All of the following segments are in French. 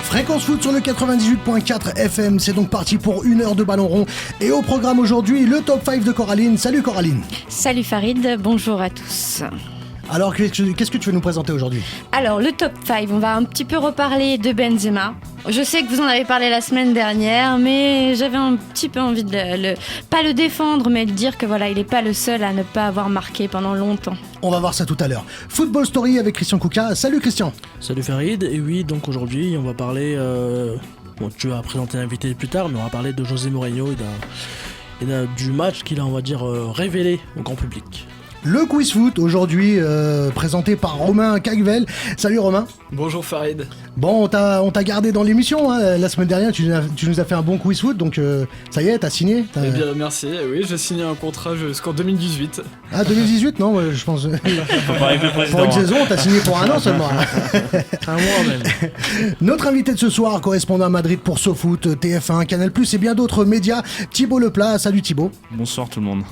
Fréquence foot sur le 98.4 FM, c'est donc parti pour une heure de ballon rond. Et au programme aujourd'hui, le top 5 de Coraline. Salut Coraline. Salut Farid, bonjour à tous. Alors, qu'est-ce que tu veux nous présenter aujourd'hui ? Alors, le top 5, on va un petit peu reparler de Benzema. Je sais que vous en avez parlé la semaine dernière, mais j'avais un petit peu envie de pas le défendre, mais de dire que voilà, il n'est pas le seul à ne pas avoir marqué pendant longtemps. On va voir ça tout à l'heure. Football Story avec Christian Kouka. Salut Christian. Salut Farid, et oui, donc aujourd'hui, on va parler... Bon, tu vas présenter l'invité plus tard, mais on va parler de José Mourinho et du match qu'il a, on va dire, révélé au grand public. Le quiz foot aujourd'hui présenté par Romain Cagvel. Salut Romain. Bonjour Farid. Bon, on t'a gardé dans l'émission hein. La semaine dernière, tu nous as fait un bon quiz foot, donc ça y est, t'as signé. Eh bien merci, oui, j'ai signé un contrat jusqu'en 2018. Ah 2018 non, je pense. Faut pas avec le président. Pour une saison, t'as signé pour un an seulement. Un mois même. Notre invité de ce soir, correspondant à Madrid pour SoFoot, TF1, Canal+, et bien d'autres médias, Thibaut Leplat. Salut Thibaut. Bonsoir tout le monde.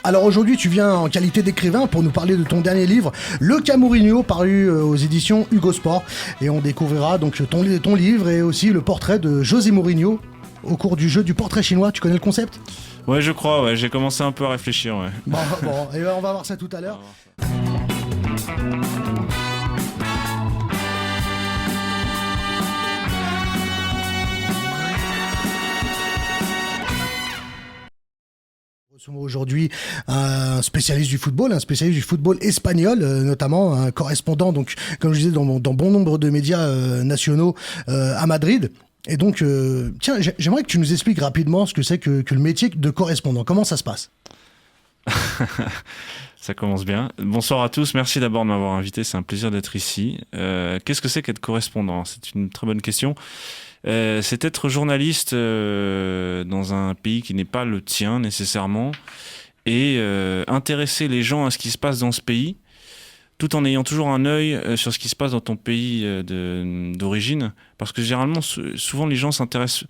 Alors aujourd'hui, tu viens en qualité d'écrivain pour nous parler de ton dernier livre, Le cas Mourinho, paru aux éditions Hugo Sport. Et on découvrira donc ton livre et aussi le portrait de José Mourinho au cours du jeu du portrait chinois. Tu connais le concept ? Ouais, je crois, ouais, j'ai commencé un peu à réfléchir, ouais. Bon, et on va voir ça tout à l'heure. Aujourd'hui, un spécialiste du football espagnol, notamment un correspondant, donc comme je disais, dans bon nombre de médias nationaux à Madrid. Et donc, tiens, j'aimerais que tu nous expliques rapidement ce que c'est que le métier de correspondant. Comment ça se passe ? Ça commence bien. Bonsoir à tous, merci d'abord de m'avoir invité, c'est un plaisir d'être ici. Qu'est-ce que c'est qu'être correspondant ? C'est une très bonne question. C'est être journaliste dans un pays qui n'est pas le tien nécessairement et intéresser les gens à ce qui se passe dans ce pays tout en ayant toujours un œil sur ce qui se passe dans ton pays d'origine, parce que généralement souvent les gens s'intéressent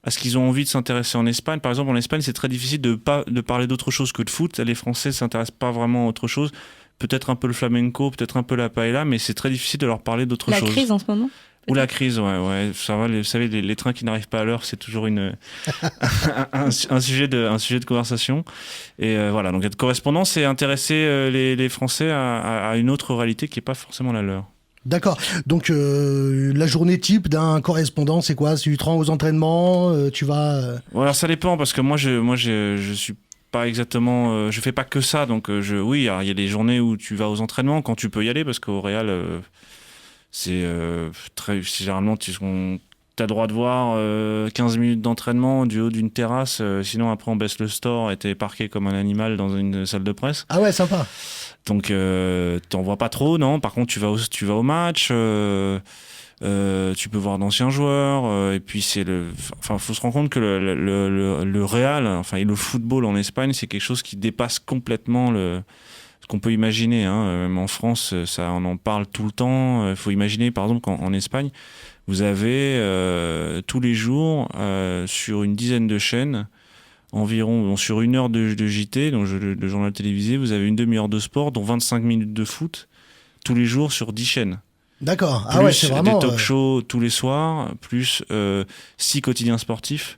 à ce qu'ils ont envie de s'intéresser en Espagne. Par exemple en Espagne c'est très difficile de parler d'autre chose que de foot, les Français ne s'intéressent pas vraiment à autre chose, peut-être un peu le flamenco, peut-être un peu la paella, mais c'est très difficile de leur parler d'autre chose. La crise en ce moment ? Ou la crise, ouais. Ça va, vous savez, les trains qui n'arrivent pas à l'heure, c'est toujours un sujet de conversation. Et voilà, donc être correspondant, c'est intéresser les Français à une autre réalité qui n'est pas forcément la leur. D'accord. Donc la journée type d'un correspondant, c'est quoi ? Tu te rends aux entraînements, tu vas... Ouais, alors ça dépend, parce que moi je suis pas exactement... je fais pas que ça, donc oui, il y a des journées où tu vas aux entraînements, quand tu peux y aller, parce qu'au Real... c'est généralement tu as le droit de voir 15 minutes d'entraînement du haut d'une terrasse, sinon après on baisse le store et t'es parqué comme un animal dans une salle de presse. Ah ouais, sympa. Donc t'en vois pas trop, non. Par contre tu vas au match, tu peux voir d'anciens joueurs, et puis faut se rendre compte que le Real, et le football en Espagne, c'est quelque chose qui dépasse complètement ce qu'on peut imaginer, hein. Même en France, on en parle tout le temps. Il faut imaginer, par exemple, qu'en Espagne, vous avez tous les jours, sur une dizaine de chaînes, environ sur une heure de JT, donc le journal télévisé, vous avez une demi-heure de sport, dont 25 minutes de foot, tous les jours sur 10 chaînes. D'accord. Plus Ah ouais, c'est vraiment... des talk-shows tous les soirs, plus 6 quotidiens sportifs.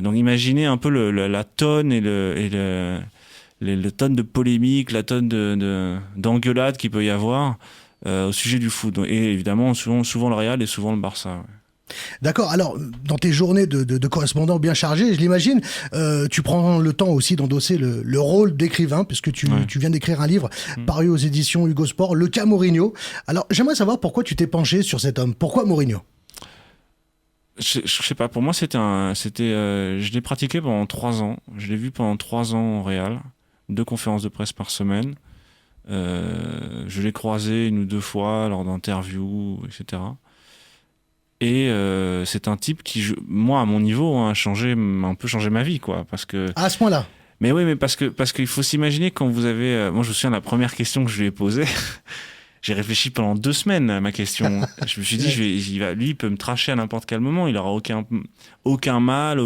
Donc imaginez un peu la tonne et le tonne de polémiques, la tonne d'engueulades qu'il peut y avoir au sujet du foot. Et évidemment, souvent le Real et souvent le Barça. Ouais. D'accord. Alors, dans tes journées de correspondant bien chargées, je l'imagine, tu prends le temps aussi d'endosser le rôle d'écrivain, puisque tu viens d'écrire un livre paru aux éditions Hugo Sport, Le cas Mourinho. Alors, j'aimerais savoir pourquoi tu t'es penché sur cet homme. Pourquoi Mourinho ? Je sais pas, pour moi, je l'ai pratiqué pendant 3 ans. Je l'ai vu pendant 3 ans au Real. 2 conférences de presse par semaine. Je l'ai croisé 1 ou 2 fois lors d'interviews, etc. Et c'est un type qui, moi, à mon niveau, a un peu changé ma vie, quoi. Parce que... À ce point-là ? Mais oui, mais parce qu'il faut s'imaginer quand vous avez... moi, je me souviens de la première question que je lui ai posée. J'ai réfléchi pendant 2 semaines à ma question. Je me suis dit, lui, il peut me tracher à n'importe quel moment. Il n'aura aucun mal,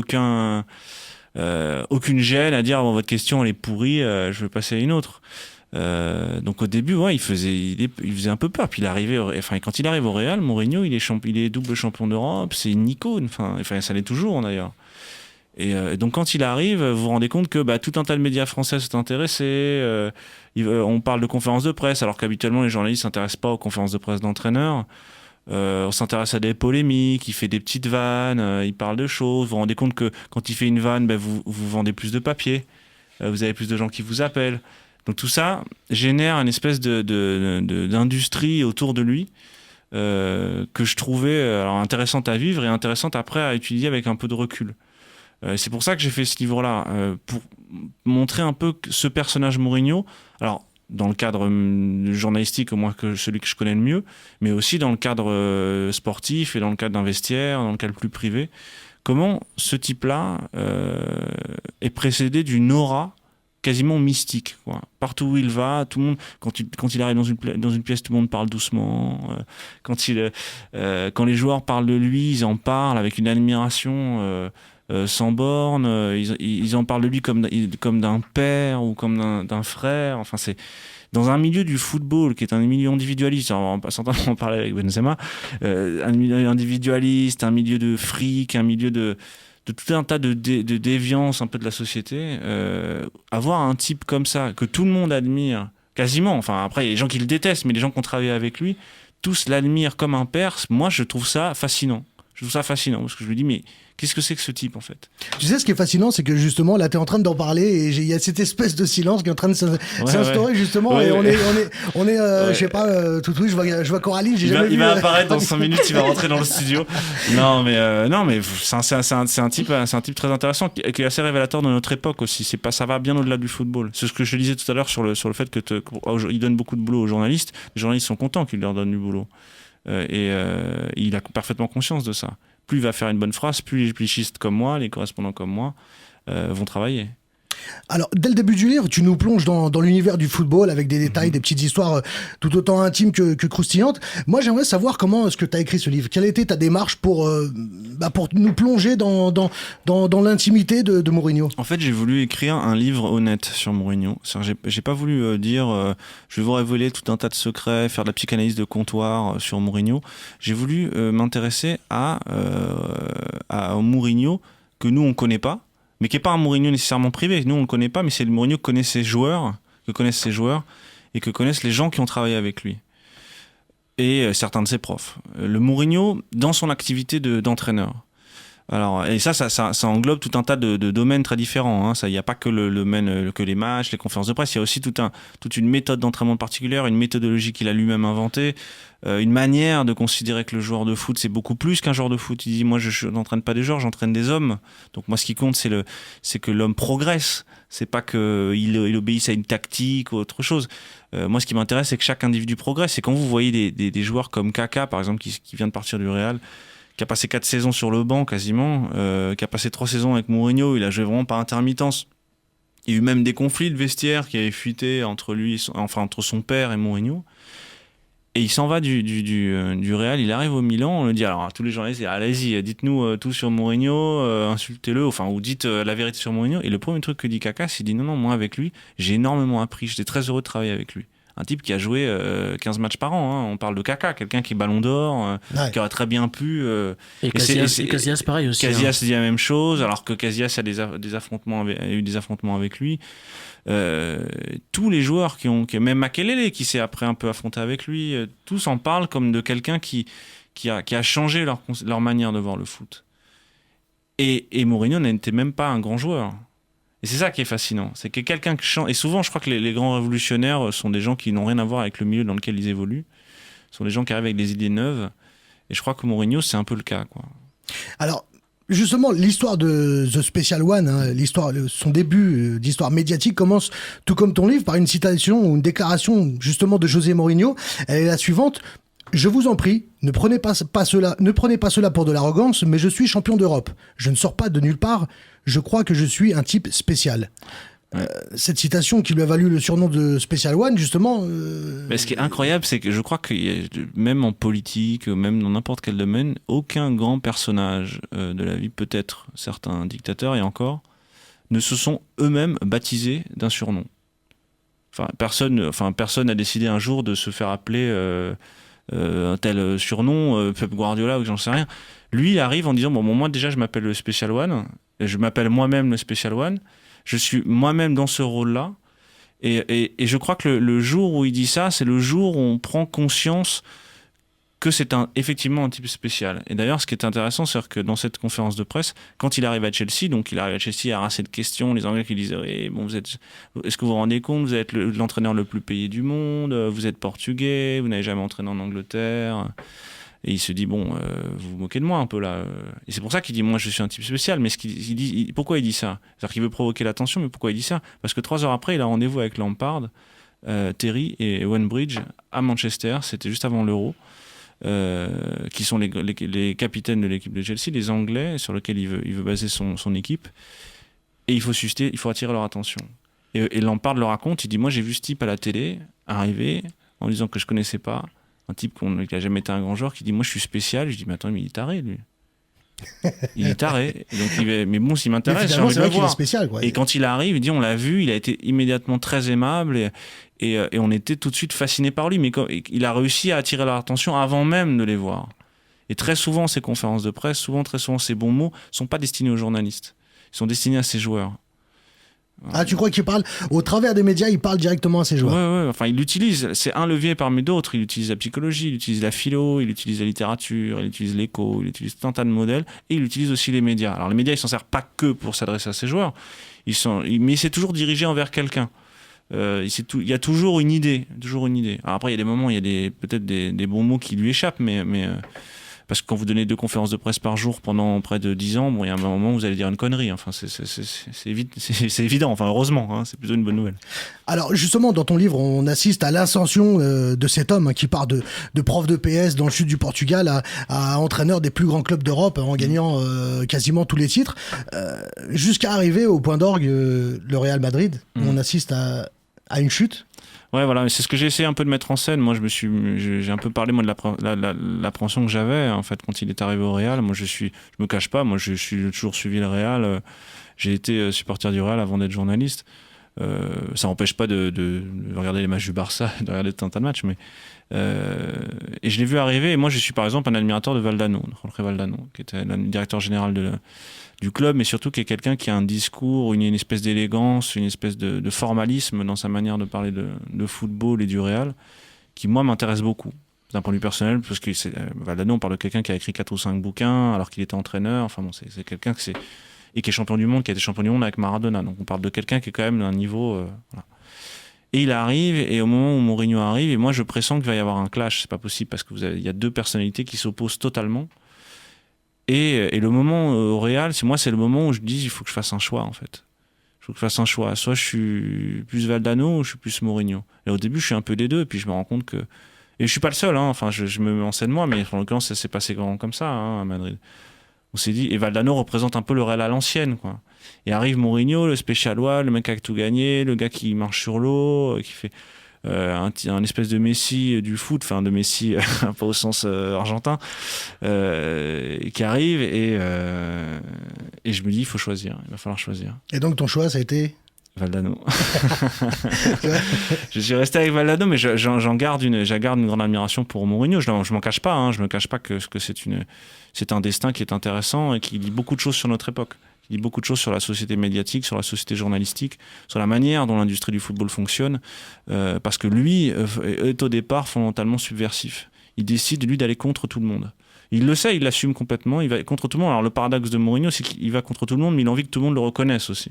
aucune gêne à dire votre question elle est pourrie, je vais passer à une autre. Donc au début, ouais, il faisait un peu peur. Puis quand il arrive au Real, Mourinho, il est double champion d'Europe, c'est une icône. Enfin, ça l'est toujours d'ailleurs. Et donc quand il arrive, vous vous rendez compte que tout un tas de médias français sont intéressés. On parle de conférences de presse, alors qu'habituellement les journalistes s'intéressent pas aux conférences de presse d'entraîneurs. On s'intéresse à des polémiques, il fait des petites vannes, il parle de choses. Vous vous rendez compte que quand il fait une vanne, vous vendez plus de papier, vous avez plus de gens qui vous appellent. Donc tout ça génère une espèce d'industrie autour de lui que je trouvais intéressante à vivre et intéressante après à étudier avec un peu de recul. C'est pour ça que j'ai fait ce livre-là, pour montrer un peu ce personnage Mourinho. Alors, dans le cadre journalistique, au moins que celui que je connais le mieux, mais aussi dans le cadre sportif et dans le cadre d'un vestiaire, dans le cadre plus privé. Comment ce type-là est précédé d'une aura quasiment mystique, quoi. Partout où il va, tout le monde, quand il arrive dans une pièce, tout le monde parle doucement. Quand les joueurs parlent de lui, ils en parlent avec une admiration sans borne. Ils en parlent de lui comme d'un père ou comme d'un frère. Enfin, c'est dans un milieu du football qui est un milieu individualiste. En passant en parler avec Benzema, un milieu individualiste, un milieu de fric, un milieu de tout un tas de déviances un peu de la société, avoir un type comme ça, que tout le monde admire, quasiment, enfin après il y a des gens qui le détestent, mais les gens qui ont travaillé avec lui, tous l'admirent comme un père. Moi je trouve ça fascinant. Parce que je me dis, mais qu'est-ce que c'est que ce type en fait? Tu sais, ce qui est fascinant, c'est que justement, là, tu es en train d'en parler et il y a cette espèce de silence qui est en train de s'instaurer justement. Ouais, et ouais. on est je sais pas, tout oui, je vois Coraline, j'ai jamais vu. Il va apparaître dans 5 minutes, il va rentrer dans le studio. Non, mais c'est un type très intéressant qui est assez révélateur de notre époque aussi. Ça va bien au-delà du football. C'est ce que je disais tout à l'heure sur le fait que il donne beaucoup de boulot aux journalistes. Les journalistes sont contents qu'il leur donne du boulot. Il a parfaitement conscience de ça. Plus il va faire une bonne phrase, plus les publicistes comme moi, les correspondants comme moi, vont travailler. Alors, dès le début du livre, tu nous plonges dans l'univers du football avec des détails, des petites histoires tout autant intimes que croustillantes. Moi, j'aimerais savoir comment est-ce que tu as écrit ce livre. Quelle a été ta démarche pour nous plonger dans l'intimité de Mourinho? En fait, j'ai voulu écrire un livre honnête sur Mourinho. J'ai pas voulu dire je vais vous révéler tout un tas de secrets, faire de la psychanalyse de comptoir sur Mourinho. J'ai voulu m'intéresser à Mourinho que nous, on connaît pas, mais qui n'est pas un Mourinho nécessairement privé. Nous, on ne le connaît pas, mais c'est le Mourinho que connaissent ses joueurs et que connaissent les gens qui ont travaillé avec lui. Et certains de ses profs. Le Mourinho, dans son activité d'entraîneur. Alors, et ça englobe tout un tas de domaines très différents. Il n'y a pas que le domaine, que les matchs, les conférences de presse. Il y a aussi toute une méthode d'entraînement particulière, une méthodologie qu'il a lui-même inventée, une manière de considérer que le joueur de foot, c'est beaucoup plus qu'un joueur de foot. Il dit, moi, je n'entraîne pas des joueurs, j'entraîne des hommes. Donc, moi, ce qui compte, c'est que l'homme progresse. C'est pas qu'il obéisse à une tactique ou autre chose. Moi, ce qui m'intéresse, c'est que chaque individu progresse. Et quand vous voyez des joueurs comme Kaka, par exemple, qui vient de partir du Real, qui a passé 4 saisons sur le banc quasiment, qui a passé 3 saisons avec Mourinho, il a joué vraiment par intermittence. Il y a eu même des conflits de vestiaire qui avaient fuité entre son père et Mourinho. Et il s'en va du Real, il arrive au Milan, on le dit, alors à tous les journalistes, allez-y, dites-nous tout sur Mourinho, insultez-le, ou dites la vérité sur Mourinho. Et le premier truc que dit Kaka, c'est dit non, moi avec lui, j'ai énormément appris, j'étais très heureux de travailler avec lui. Un type qui a joué 15 matchs par an, On parle de Kaka, quelqu'un qui est ballon d'or, qui aurait très bien pu... Et Casillas, pareil aussi. Casillas dit la même chose, alors que Casillas a eu des affrontements avec lui. Tous les joueurs même Makelele qui s'est après un peu affronté avec lui, tous en parlent comme de quelqu'un qui a changé leur manière de voir le foot. Et Mourinho n'était même pas un grand joueur. Et c'est ça qui est fascinant, c'est que quelqu'un qui change. Et souvent, je crois que les grands révolutionnaires sont des gens qui n'ont rien à voir avec le milieu dans lequel ils évoluent. Ce sont des gens qui arrivent avec des idées neuves. Et je crois que Mourinho, c'est un peu le cas, quoi. Alors, justement, l'histoire de The Special One, son début d'histoire médiatique commence, tout comme ton livre, par une citation ou une déclaration justement de José Mourinho. Elle est la suivante. Je vous en prie, ne prenez pas cela pour de l'arrogance, mais je suis champion d'Europe. Je ne sors pas de nulle part. Je crois que je suis un type spécial. Cette citation qui lui a valu le surnom de Special One, justement... Mais ce qui est incroyable, c'est que je crois que même en politique, même dans n'importe quel domaine, aucun grand personnage de la vie, peut-être certains dictateurs et encore, ne se sont eux-mêmes baptisés d'un surnom. personne n'a décidé un jour de se faire appeler un tel surnom, Pep Guardiola ou j'en sais rien. Lui, il arrive en disant moi déjà je m'appelle le Special One, je m'appelle moi-même le Special One, je suis moi-même dans ce rôle-là. Et je crois que le jour où il dit ça, c'est le jour où on prend conscience que c'est effectivement un type spécial. Et d'ailleurs, ce qui est intéressant, c'est que dans cette conférence de presse, quand il arrive à Chelsea, donc il arrive à Chelsea, il y a assez de questions, les Anglais qui disaient est-ce que vous vous rendez compte, vous êtes l'entraîneur le plus payé du monde, vous êtes portugais, vous n'avez jamais entraîné en Angleterre. Et il se dit, vous vous moquez de moi un peu là. Et c'est pour ça qu'il dit, moi je suis un type spécial. Mais pourquoi il dit ça ? C'est-à-dire qu'il veut provoquer l'attention, mais pourquoi il dit ça ? Parce que 3 heures après, il a rendez-vous avec Lampard, Terry et Owen Bridge à Manchester. C'était juste avant l'Euro. Qui sont les capitaines de l'équipe de Chelsea, les Anglais, sur lesquels il veut baser son équipe. Et il faut attirer leur attention. Et Lampard le raconte, il dit, moi j'ai vu ce type à la télé arriver en disant que je connaissais pas. Un type qui n'a jamais été un grand joueur qui dit moi je suis spécial. Je dis mais attends, mais il est taré lui. Il est taré. Et donc mais bon, s'il m'intéresse, j'ai envie de le voir. Spécial, quoi. Et quand il arrive, il dit on l'a vu, il a été immédiatement très aimable et on était tout de suite fasciné par lui. Mais il a réussi à attirer leur attention avant même de les voir. Et très souvent ces conférences de presse, très souvent ces bons mots sont pas destinés aux journalistes. Ils sont destinés à ces joueurs. Ah, tu crois qu'il parle au travers des médias, il parle directement à ses joueurs? Ouais. Enfin, il l'utilise. C'est un levier parmi d'autres. Il utilise la psychologie, il utilise la philo, il utilise la littérature, il utilise l'écho, il utilise tout un tas de modèles et il utilise aussi les médias. Alors, les médias, ils s'en servent pas que pour s'adresser à ses joueurs. Mais c'est toujours dirigé envers quelqu'un. Il y a toujours une idée. Alors après, il y a des moments, il y a peut-être des bons mots qui lui échappent, mais parce que quand vous donnez 2 conférences de presse par jour pendant près de 10 ans, il y a un moment où vous allez dire une connerie. Enfin, c'est évident. Enfin, heureusement, hein, c'est plutôt une bonne nouvelle. Alors, justement, dans ton livre, on assiste à l'ascension de cet homme qui part de prof de PS dans le sud du Portugal à entraîneur des plus grands clubs d'Europe en gagnant quasiment tous les titres, jusqu'à arriver au point d'orgue, le Real Madrid, où on assiste à une chute. Ouais, voilà, c'est ce que j'ai essayé un peu de mettre en scène. Moi, j'ai un peu parlé moi de l'appréhension que j'avais en fait quand il est arrivé au Real. Moi, je me cache pas. Moi, je suis toujours suivi le Real. J'ai été supporter du Real avant d'être journaliste. Ça n'empêche pas de regarder les matchs du Barça, de regarder tout un tas de matchs, mais et je l'ai vu arriver. Et moi, je suis par exemple un admirateur de Valdano, Jorge Valdano, qui était le directeur général du club, mais surtout qui est quelqu'un qui a un discours, une espèce d'élégance, une espèce de formalisme dans sa manière de parler de football et du Real, qui moi m'intéresse beaucoup d'un point de vue personnel, parce que Valdano, on parle de quelqu'un qui a écrit 4 ou 5 bouquins alors qu'il était entraîneur. Enfin bon, c'est quelqu'un qui est champion du monde, qui a été champion du monde avec Maradona. Donc on parle de quelqu'un qui est quand même d'un niveau... voilà. Et il arrive, et au moment où Mourinho arrive, et moi je pressens qu'il va y avoir un clash. C'est pas possible parce que il y a 2 personnalités qui s'opposent totalement. Et le moment au Real, c'est le moment où je dis il faut que je fasse un choix en fait. Il faut que je fasse un choix. Soit je suis plus Valdano ou je suis plus Mourinho. Et au début je suis un peu des deux, et puis je me rends compte que... Et je suis pas le seul, hein. Enfin je me mets en scène moi, mais en l'occurrence ça s'est passé comme ça hein, à Madrid. On s'est dit, et Valdano représente un peu le Real à l'ancienne, quoi. Et arrive Mourinho, le Special One, le mec qui a tout gagné, le gars qui marche sur l'eau, qui fait un espèce de Messi du foot, enfin de Messi pas au sens argentin, qui arrive et je me dis il faut choisir, il va falloir choisir. Et donc ton choix ça a été Valdano. Je suis resté avec Valdano, mais j'en garde une grande admiration pour Mourinho. Je m'en cache pas, hein, je me cache pas que c'est un destin qui est intéressant et qui dit beaucoup de choses sur notre époque. Il dit beaucoup de choses sur la société médiatique, sur la société journalistique, sur la manière dont l'industrie du football fonctionne, parce que lui est au départ fondamentalement subversif. Il décide, lui, d'aller contre tout le monde. Il le sait, il l'assume complètement, il va contre tout le monde. Alors le paradoxe de Mourinho, c'est qu'il va contre tout le monde, mais il a envie que tout le monde le reconnaisse aussi.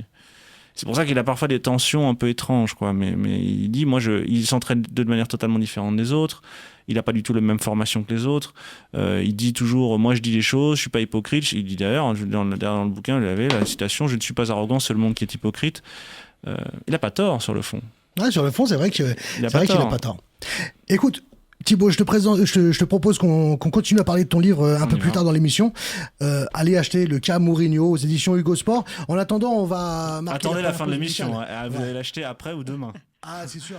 C'est pour ça qu'il a parfois des tensions un peu étranges, quoi. Mais il dit, il s'entraîne de manière totalement différente des autres. Il n'a pas du tout la même formation que les autres. Il dit toujours, moi je dis les choses, je suis pas hypocrite. Il dit d'ailleurs, dans le bouquin, il avait la citation, je ne suis pas arrogant, c'est le monde qui est hypocrite. Il n'a pas tort sur le fond. Ouais, sur le fond, c'est vrai qu'il n'a pas tort. Écoute, Thibaut, je te propose qu'on continue à parler de ton livre un peu plus tard dans l'émission. Allez acheter le cas Mourinho aux éditions Hugo Sport. En attendant, on va marquer... Attendez la fin de l'émission. Vous allez l'acheter après ou demain. Ah, c'est sûr.